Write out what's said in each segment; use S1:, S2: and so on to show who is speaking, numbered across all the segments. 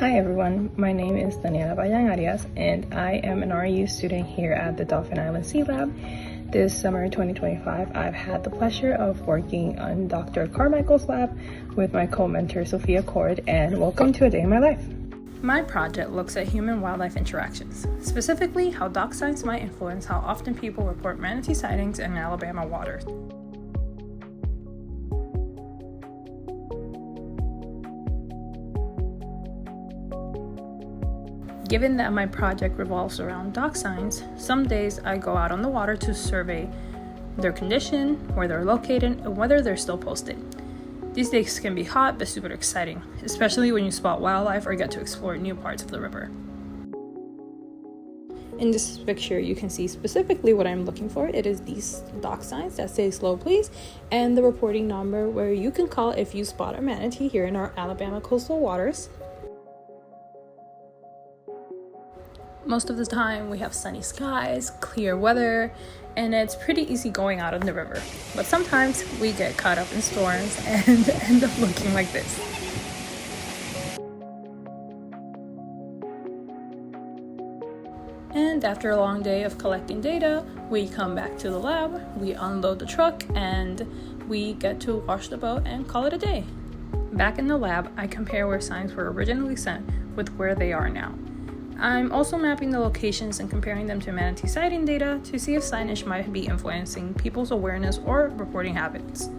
S1: Hi everyone, my name is Daniela Arias and I am an RU student here at the Dauphin Island Sea Lab. This summer 2025, I've had the pleasure of working on Dr. Carmichael's lab with my co-mentor Sophia, Corde, and welcome to a day in my life. My project looks at human-wildlife interactions, specifically how dock signs might influence how often people report manatee sightings in Alabama waters. Given that my project revolves around dock signs, some days I go out on the water to survey their condition, where they're located, and whether they're still posted. These days can be hot but super exciting, especially when you spot wildlife or get to explore new parts of the river. In this picture, you can see specifically what I'm looking for. It is these dock signs that say slow please, and the reporting number where you can call if you spot a manatee here in our Alabama coastal waters. Most of the time we have sunny skies, clear weather, and it's pretty easy going out on the river. But sometimes we get caught up in storms and end up looking like this. And after a long day of collecting data, we come back to the lab, we unload the truck, and we get to wash the boat and call it a day. Back in the lab, I compare where signs were originally sent with where they are now. I'm also mapping the locations and comparing them to manatee sighting data to see if signage might be influencing people's awareness or reporting habits.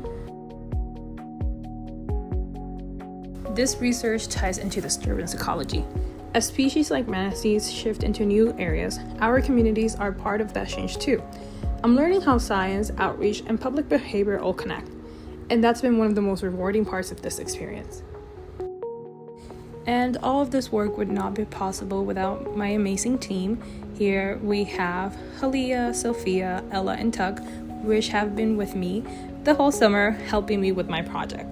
S1: This research ties into disturbance ecology. As species like manatees shift into new areas, our communities are part of that change too. I'm learning how science, outreach, and public behavior all connect, and that's been one of the most rewarding parts of this experience. And all of this work would not be possible without my amazing team. Here we have Halia, Sophia, Ella, and Tug, which have been with me the whole summer helping me with my project.